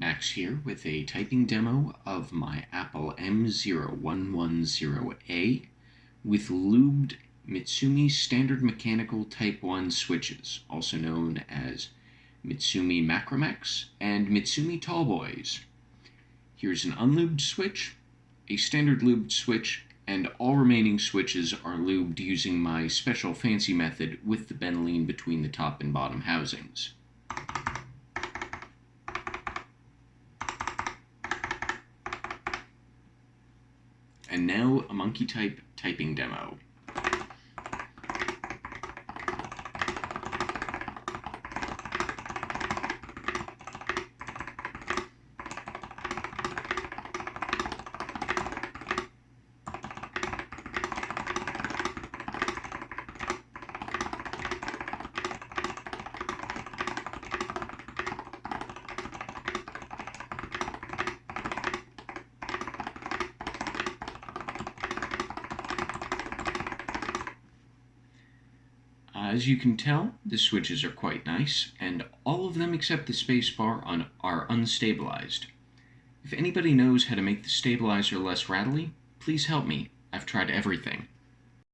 Max here with a typing demo of my Apple M0110A with lubed Mitsumi Standard Mechanical Type 1 switches, also known as Mitsumi Macromex and Mitsumi Tallboys. Here's an unlubed switch, a standard lubed switch, and all remaining switches are lubed using my special fancy method with the Benzene between the top and bottom housings. And now a Monkey-Type typing demo. As you can tell, the switches are quite nice, and all of them except the spacebar are unstabilized. If anybody knows how to make the stabilizer less rattly, please help me. I've tried everything.